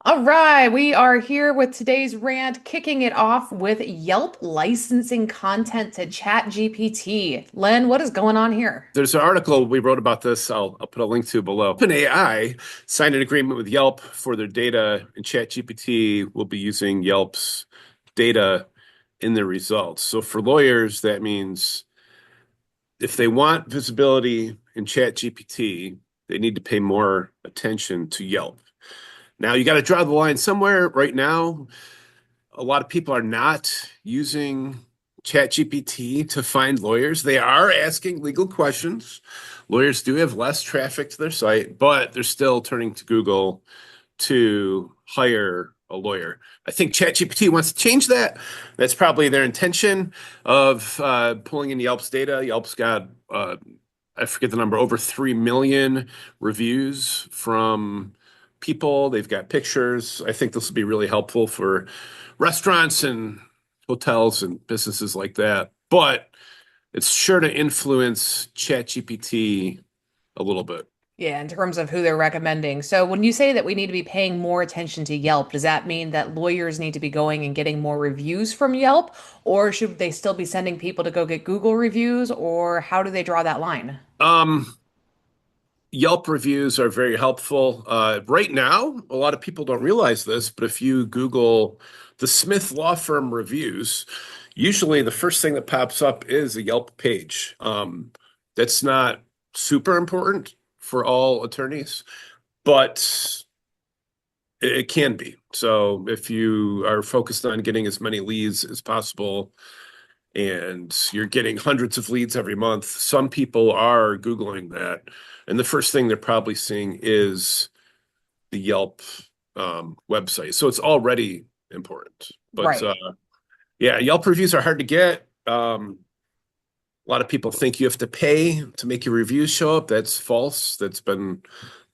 All right, we are here with today's rant, kicking it off with Yelp licensing content to ChatGPT. Len, what is going on here? There's an article we wrote about this. I'll put a link to below. OpenAI signed an agreement with Yelp for their data, and ChatGPT will be using Yelp's data in their results. So for lawyers, that means if they want visibility in ChatGPT, they need to pay more attention to Yelp. Now, you got to draw the line somewhere. Right now, a lot of people are not using ChatGPT to find lawyers. They are asking legal questions. Lawyers do have less traffic to their site, but they're still turning to Google to hire a lawyer. I think ChatGPT wants to change that. That's probably their intention of pulling in Yelp's data. Yelp's got, I forget the number, over 3 million reviews from people. They've got pictures. I think this will be really helpful for restaurants and hotels and businesses like that. But it's sure to influence ChatGPT a little bit. Yeah, in terms of who they're recommending. So when you say that we need to be paying more attention to Yelp, does that mean that lawyers need to be going and getting more reviews from Yelp, or should they still be sending people to go get Google reviews, or how do they draw that line? Um, Yelp reviews are very helpful. Right now, a lot of people don't realize this, but if you Google the Smith Law Firm reviews, usually the first thing that pops up is a Yelp page. That's not super important for all attorneys, but it can be. So if you are focused on getting as many leads as possible and you're getting hundreds of leads every month, some people are Googling that. And the first thing they're probably seeing is the Yelp website. So it's already important. But Right. yeah, Yelp reviews are hard to get. A lot of people think you have to pay to make your reviews show up. That's false. That's been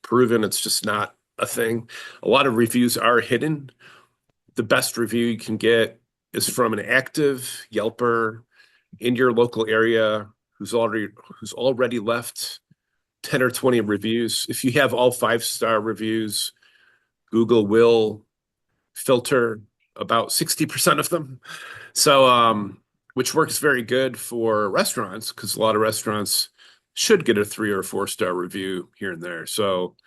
proven. It's just not a thing. A lot of reviews are hidden. The best review you can get is from an active Yelper in your local area who's already left 10 or 20 reviews. If you have all 5-star reviews, Google will filter about 60% of them. So, which works very good for restaurants because a lot of restaurants should get a 3 or 4-star review here and there. So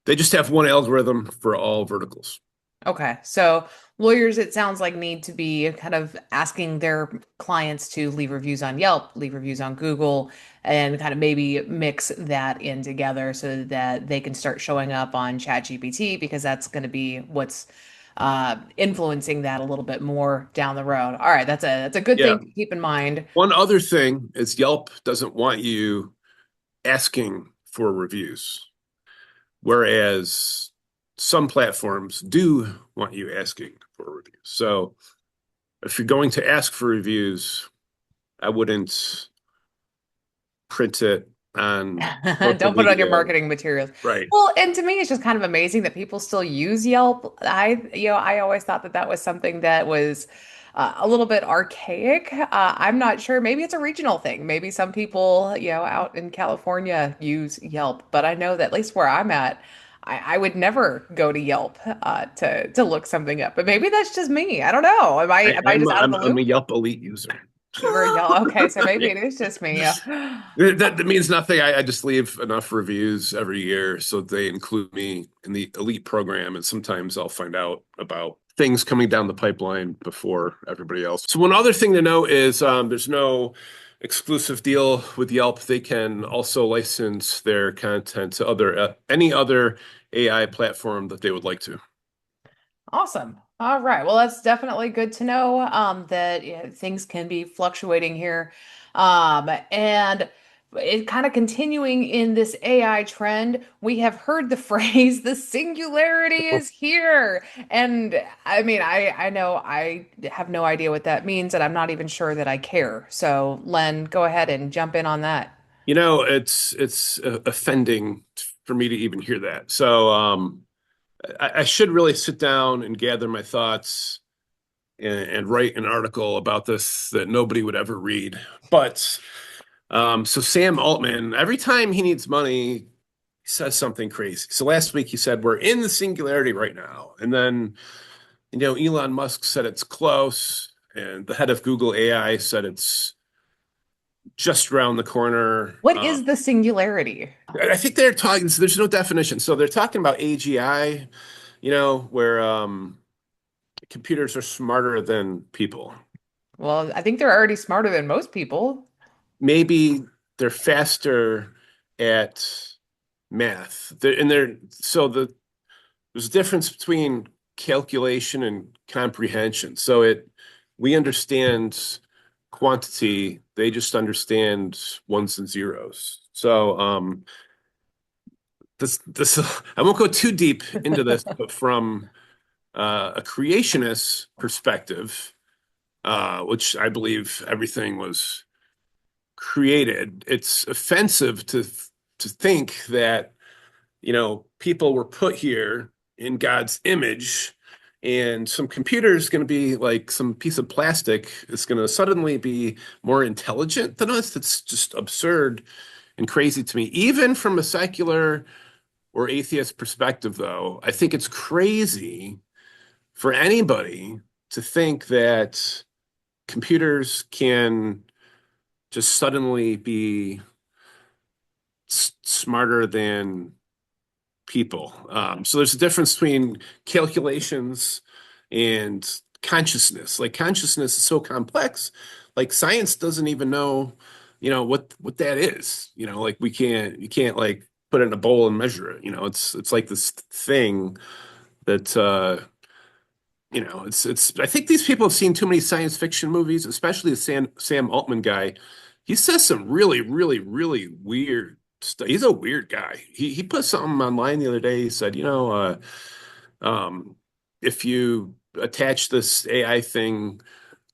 they just have one algorithm for all verticals. Okay, so lawyers, it sounds like, need to be kind of asking their clients to leave reviews on Yelp, leave reviews on Google, and kind of maybe mix that in together so that they can start showing up on ChatGPT because that's going to be what's influencing that a little bit more down the road. All right, that's a good Yeah. thing to keep in mind. One other thing is Yelp doesn't want you asking for reviews, whereas some platforms do want you asking for reviews. So if you're going to ask for reviews, I wouldn't print it on social Don't put it on your media. marketing materials. Right. Well, and to me, it's just kind of amazing that people still use Yelp. I always thought that that was something that was a little bit archaic. I'm not sure. Maybe it's a regional thing. Maybe some people, out in California use Yelp, but I know that at least where I'm at, I would never go to Yelp to look something up. But maybe that's just me. I don't know. Am I I, am I I'm just out of I'm the I'm a loop? Yelp Elite user. You're a Yelp. Okay, so maybe it is just me. That means nothing. I just leave enough reviews every year so they include me in the elite program, and sometimes I'll find out about things coming down the pipeline before everybody else. So one other thing to know is there's no exclusive deal with Yelp. They can also license their content to other any other AI platform that they would like to. Awesome. All right. Well, that's definitely good to know that things can be fluctuating here. And it kind of continuing in this AI trend, we have heard the phrase, the singularity is here. And I mean, I know I have no idea what that means, and I'm not even sure that I care. So, Len, go ahead and jump in on that. It's offending for me to even hear that. So I should really sit down and gather my thoughts and write an article about this that nobody would ever read. But so Sam Altman, every time he needs money, he says something crazy. So last week he said we're in the singularity right now, and then Elon Musk said it's close, and the head of Google AI said it's just around the corner. What is the singularity? I think they're talking. So there's no definition. So they're talking about AGI, where computers are smarter than people. Well, I think they're already smarter than most people. Maybe they're faster at math. There's a difference between calculation and comprehension. We understand quantity, they just understand ones and zeros. This I won't go too deep into this, but from a creationist perspective, which I believe everything was created, it's offensive to think that people were put here in God's image, and some computer is going to be like some piece of plastic. It's going to suddenly be more intelligent than us. That's just absurd and crazy to me. Even from a secular or atheist perspective, though, I think it's crazy for anybody to think that computers can just suddenly be smarter than people. So there's a difference between calculations and consciousness. Like consciousness is so complex, like science doesn't even know, what that is. Like you can't like put it in a bowl and measure it. It's like this thing that it's I think these people have seen too many science fiction movies, especially the Sam Altman guy. He says some really, really, really weird stuff. He's a weird guy. He put something online the other day. He said, um, if you attach this AI thing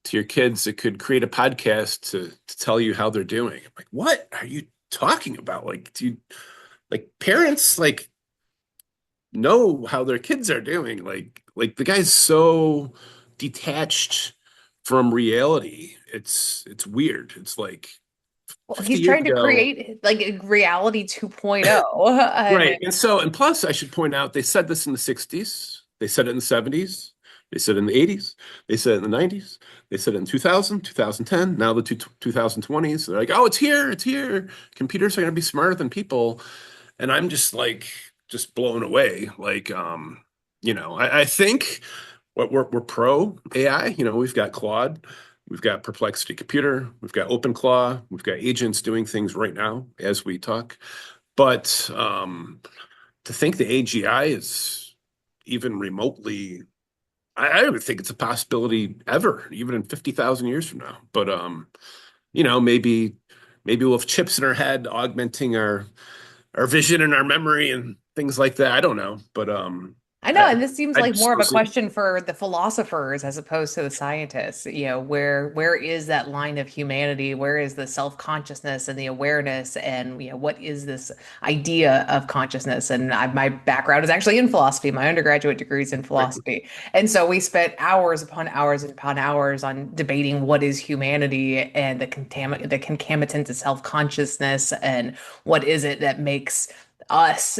to your kids, it could create a podcast to tell you how they're doing. I'm like, what are you talking about? Like, do you like parents like know how their kids are doing? Like the guy's so detached from reality. It's weird. It's like Well, 50 he's years trying to ago. create like a reality 2.0. And Right. And plus, I should point out, they said this in the 60s. They said it in the 70s. They said it in the 80s. They said it in the 90s. They said it in 2000, 2010. Now the 2020s. They're like, oh, it's here. It's here. Computers are going to be smarter than people. And I'm just like, just blown away. Like, I think we're pro AI. We've got Claude. We've got Perplexity Computer. We've got OpenClaw. We've got agents doing things right now as we talk. But to think the AGI is even remotely, I don't think it's a possibility ever, even in 50,000 years from now. But maybe we'll have chips in our head augmenting our vision and our memory and things like that. I don't know, but I know, I and this seems I like just more of don't a see it. question for the philosophers as opposed to the scientists. Where is that line of humanity? Where is the self-consciousness and the awareness? And what is this idea of consciousness? And my background is actually in philosophy. My undergraduate degree is in Right. philosophy, and so we spent hours upon hours upon hours on debating what is humanity and the concomitant to self-consciousness and what is it that makes us,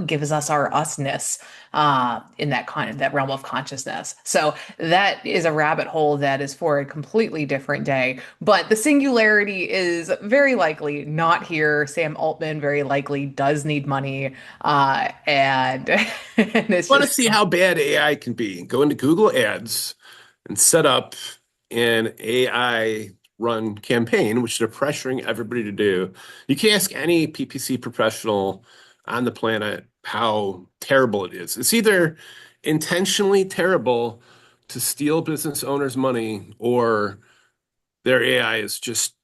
gives us our usness in that realm of consciousness. So that is a rabbit hole that is for a completely different day. But the singularity is very likely not here. Sam Altman very likely does need money, and and it's Want to just see how bad AI can be. Go into Google Ads and set up an AI run campaign, which they're pressuring everybody to do. You can ask any PPC professional on the planet how terrible it is. It's either intentionally terrible to steal business owners' money or their AI is just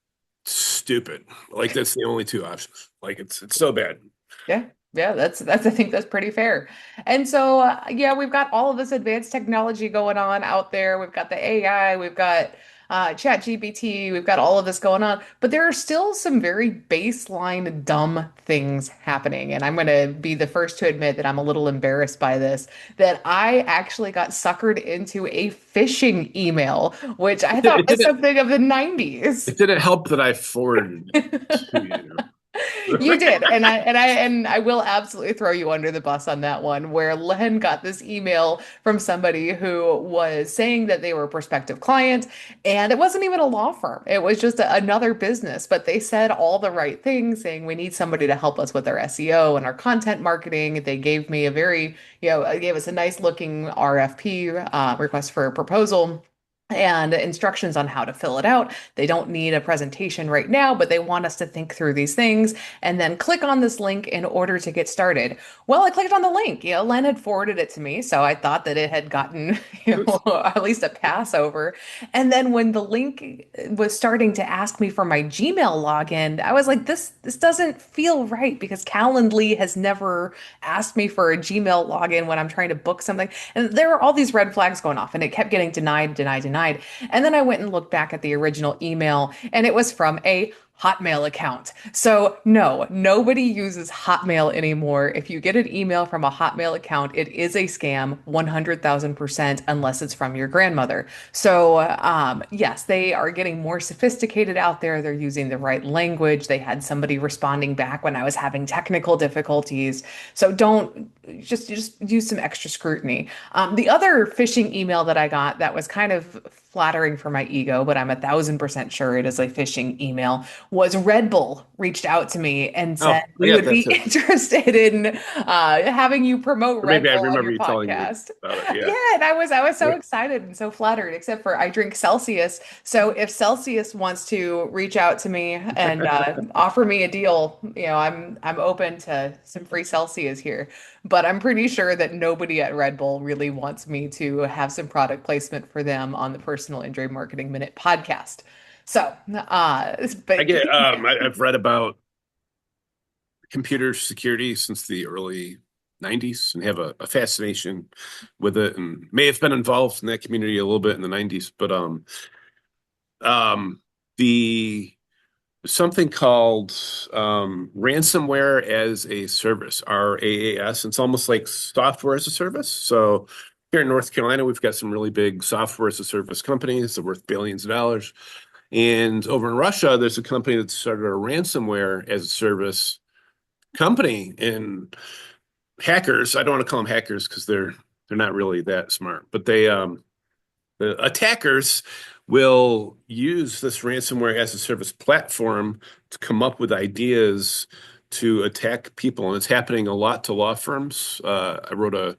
stupid. Like that's the only two options. Like it's so bad. yeah. Yeah, that's I think that's pretty fair. And so yeah, we've got all of this advanced technology going on out there. We've got the AI, we've got ChatGPT, we've got all of this going on, but there are still some very baseline dumb things happening. And I'm going to be the first to admit that I'm a little embarrassed by this, that I actually got suckered into a phishing email, which I It, thought it was didn't something of the 90s. it didn't help that I forwarded it to you. You did, and I will absolutely throw you under the bus on that one, where Len got this email from somebody who was saying that they were a prospective client, and it wasn't even a law firm. It was just another business, but they said all the right things, saying we need somebody to help us with our SEO and our content marketing. They gave me a very, gave us a nice looking RFP, request for a proposal, and instructions on how to fill it out. They don't need a presentation right now, but they want us to think through these things and then click on this link in order to get started. Well, I clicked on the link. Len had forwarded it to me, so I thought that it had gotten, at least a pass over. And then when the link was starting to ask me for my Gmail login, I was like, this doesn't feel right because Calendly has never asked me for a Gmail login when I'm trying to book something. And there were all these red flags going off, and it kept getting denied, denied, denied. And then I went and looked back at the original email, and it was from a Hotmail account. So, no, nobody uses Hotmail anymore. If you get an email from a Hotmail account, it is a scam 100,000% unless it's from your grandmother. So, yes, they are getting more sophisticated out there. They're using the right language. They had somebody responding back when I was having technical difficulties. So, don't just use some extra scrutiny. The other phishing email that I got that was kind of flattering for my ego, but I'm 1,000% sure it is a phishing email, was Red Bull reached out to me and said, Oh, I we got would that be too. interested in having you promote Or Red maybe I Bull on remember your you telling me podcast. about it. Yeah, Yeah. and I was so Yeah. excited and so flattered, except for I drink Celsius. So if Celsius wants to reach out to me and offer me a deal, I'm open to some free Celsius here. But I'm pretty sure that nobody at Red Bull really wants me to have some product placement for them on the Personal Injury Marketing Minute podcast. So, I but get I've read about computer security since the early 90s and have a fascination with it and may have been involved in that community a little bit in the 90s. But um the something called ransomware as a service, RAAS. It's almost like software as a service. So here in North Carolina, we've got some really big software as a service companies that are worth billions of dollars. And over in Russia, there's a company that started a ransomware as a service company. And hackers, I don't want to call them hackers because they're not really that smart, but the attackers will use this ransomware as a service platform to come up with ideas to attack people. And it's happening a lot to law firms. I wrote a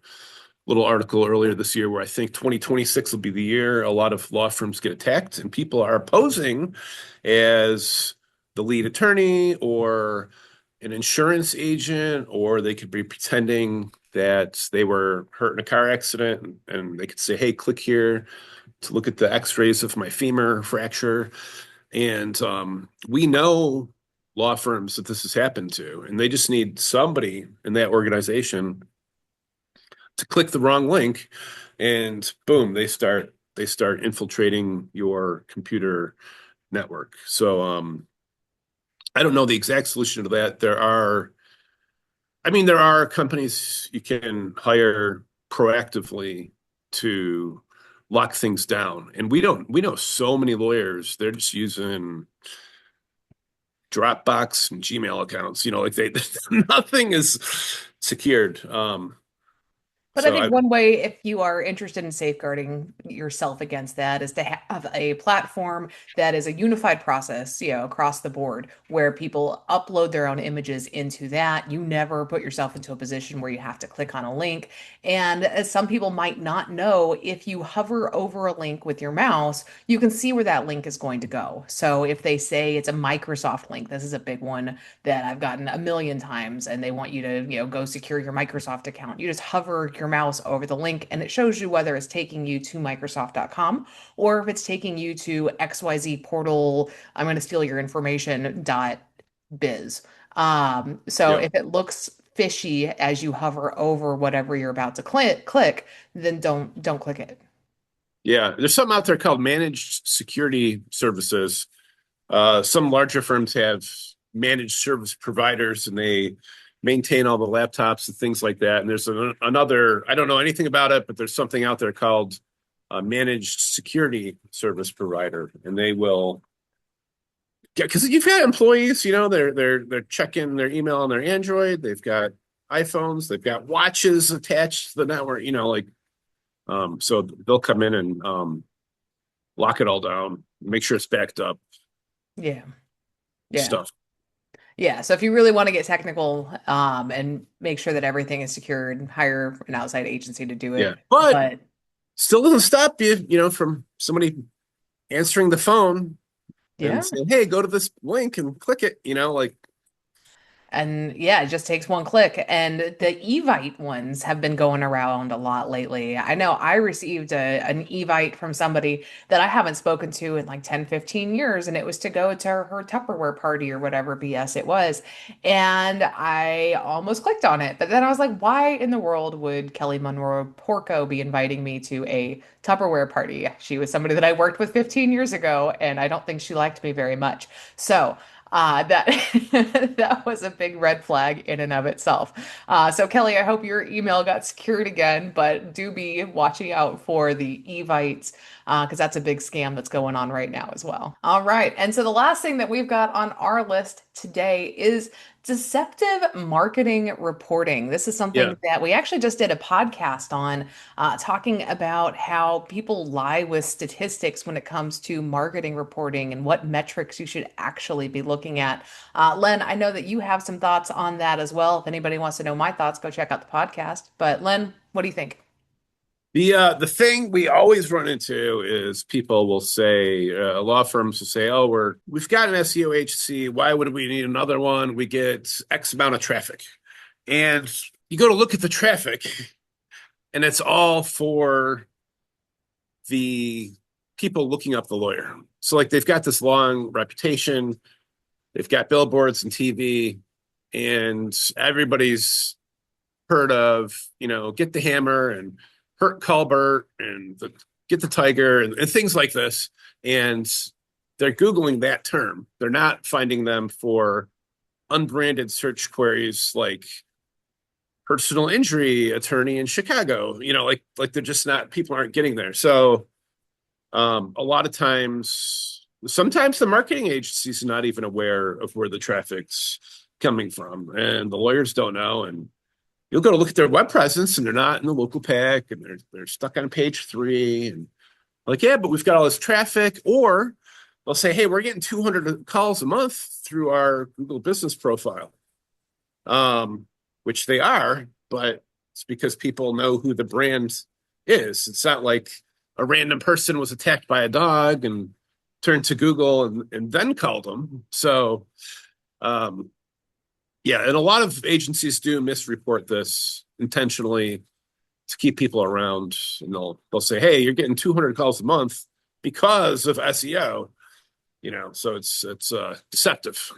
little article earlier this year where I think 2026 will be the year a lot of law firms get attacked, and people are posing as the lead attorney or an insurance agent, or they could be pretending that they were hurt in a car accident and they could say, hey, click here to look at the x-rays of my femur fracture. And we know law firms that this has happened to, and they just need somebody in that organization to click the wrong link, and boom, they start infiltrating your computer network. So I don't know the exact solution to that. There are companies you can hire proactively to lock things down. And we know so many lawyers, they're just using Dropbox and Gmail accounts, like nothing is secured. But I So think one way, if you are interested in safeguarding yourself against that, is to have a platform that is a unified process, across the board, where people upload their own images into that. You never put yourself into a position where you have to click on a link. And as some people might not know, if you hover over a link with your mouse, you can see where that link is going to go. So if they say it's a Microsoft link, this is a big one that I've gotten a million times, and they want you to, go secure your Microsoft account. You just hover your mouse over the link and it shows you whether it's taking you to Microsoft.com or if it's taking you to XYZ portal, I'm going to steal your information dot biz. So yeah. if it looks fishy as you hover over whatever you're about to click, then don't click it. Yeah, there's something out there called managed security services. Some larger firms have managed service providers and they maintain all the laptops and things like that. And there's another, I don't know anything about it, but there's something out there called a managed security service provider. And they will because you've got employees, they're checking their email on their Android, they've got iPhones, they've got watches attached to the network, like so they'll come in and lock it all down, make sure it's backed up, Yeah. Yeah. stuff. Yeah. So if you really want to get technical, and make sure that everything is secured, hire an outside agency to do Yeah. it. But But still doesn't stop you, from somebody answering the phone and yeah. saying, "Hey, go to this link and click it," And yeah, it just takes one click. And the Evite ones have been going around a lot lately. I know I received an Evite from somebody that I haven't spoken to in like 10, 15 years, and it was to go to her Tupperware party or whatever BS it was. And I almost clicked on it. But then I was like, why in the world would Kelly Monroe Porco be inviting me to a Tupperware party? She was somebody that I worked with 15 years ago, and I don't think she liked me very much. So, that that was a big red flag in and of itself. So Kelly, I hope your email got secured again, but do be watching out for the Evites, because that's a big scam that's going on right now as well. All right, and so the last thing that we've got on our list today is deceptive marketing reporting. This is Yeah. something that we actually just did a podcast on, talking about how people lie with statistics when it comes to marketing reporting and what metrics you should actually be looking at. Len, I know that you have some thoughts on that as well. If anybody wants to know my thoughts, go check out the podcast. But Len, what do you think? The thing we always run into is people will say, law firms will say, "Oh, we've got an SEO agency. Why would we need another one? We get X amount of traffic." And you go to look at the traffic, and it's all for the people looking up the lawyer. So like they've got this long reputation, they've got billboards and TV, and everybody's heard of, Get the Hammer and Hurt Colbert and Get the Tiger and things like this. And they're Googling that term. They're not finding them for unbranded search queries like personal injury attorney in Chicago. Like they're just not, people aren't getting there. So a lot of times, sometimes the marketing agency's not even aware of where the traffic's coming from, and the lawyers don't know. And you'll go to look at their web presence, and they're not in the local pack, and they're stuck on page 3, and like, yeah, but we've got all this traffic. Or they'll say, "Hey, we're getting 200 calls a month through our Google Business profile," which they are, but it's because people know who the brand is. It's not like a random person was attacked by a dog and turned to Google and then called them. So, um, yeah, and a lot of agencies do misreport this intentionally to keep people around, and they'll say, "Hey, you're getting 200 calls a month because of SEO," so it's deceptive.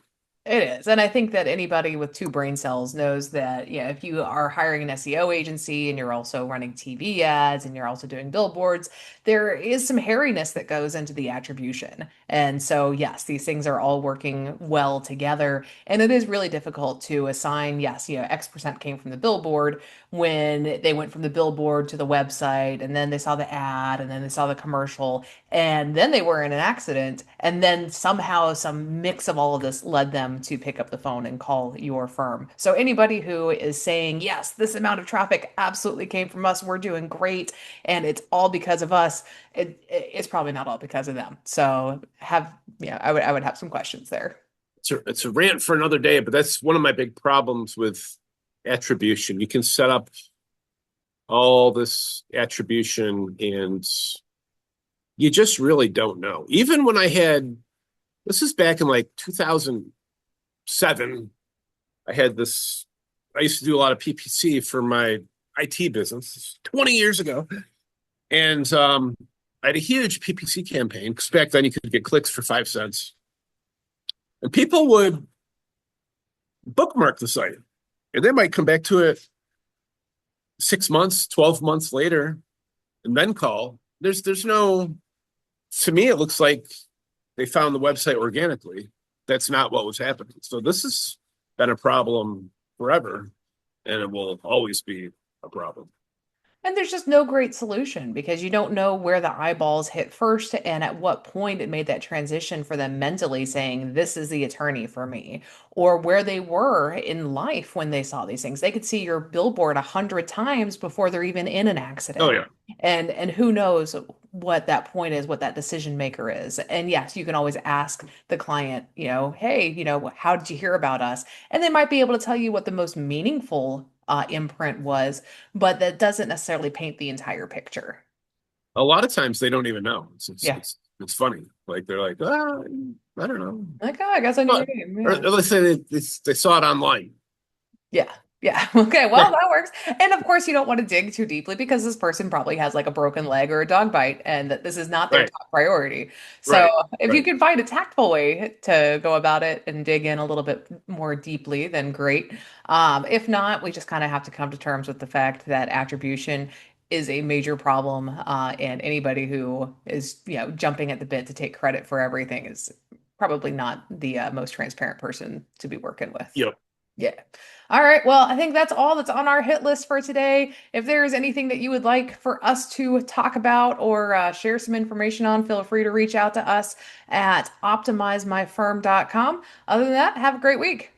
It is. And I think that anybody with two brain cells knows that, yeah, if you are hiring an SEO agency and you're also running TV ads and you're also doing billboards, there is some hairiness that goes into the attribution. And so, yes, these things are all working well together. And it is really difficult to assign, yes, X% came from the billboard when they went from the billboard to the website, and then they saw the ad, and then they saw the commercial, and then they were in an accident, and then somehow some mix of all of this led them to pick up the phone and call your firm. So anybody who is saying, yes, this amount of traffic absolutely came from us, we're doing great, and it's all because of us, it's probably not all because of them. So I would have some questions there. It's a rant for another day, but that's one of my big problems with attribution. You can set up all this attribution, and you just really don't know. Even when this is back in like 2007, I had this, I used to do a lot of PPC for my IT business 20 years ago. And I had a huge PPC campaign because back then you could get clicks for 5 cents. And people would bookmark the site, and they might come back to it 6 months, 12 months later, and then call. There's no, to me, it looks like they found the website organically. That's not what was happening. So this has been a problem forever, and it will always be a problem. And there's just no great solution because you don't know where the eyeballs hit first and at what point it made that transition for them mentally saying, this is the attorney for me, or where they were in life when they saw these things. They could see your billboard 100 times before they're even in an Oh accident. yeah. And who knows what that point is, what that decision maker is. And yes, you can always ask the client, hey, how did you hear about us? And they might be able to tell you what the most meaningful imprint was, but that doesn't necessarily paint the entire picture. A lot of times they don't even know. Yeah. It's funny. Like they're like, ah, I don't know. Like, oh, I guess I knew your But, name. or Yeah. let's say they saw it online. Yeah. Yeah. Okay. Well, Yeah. that works. And of course, you don't want to dig too deeply because this person probably has like a broken leg or a dog bite, and that this is not their Right. top priority. So Right. if you Right. can find a tactful way to go about it and dig in a little bit more deeply, then great. If not, we just kind of have to come to terms with the fact that attribution is a major problem, and anybody who is, jumping at the bit to take credit for everything is probably not the most transparent person to be working with. Yep. Yeah. All right. Well, I think that's all that's on our hit list for today. If there's anything that you would like for us to talk about or share some information on, feel free to reach out to us at optimizemyfirm.com. Other than that, have a great week.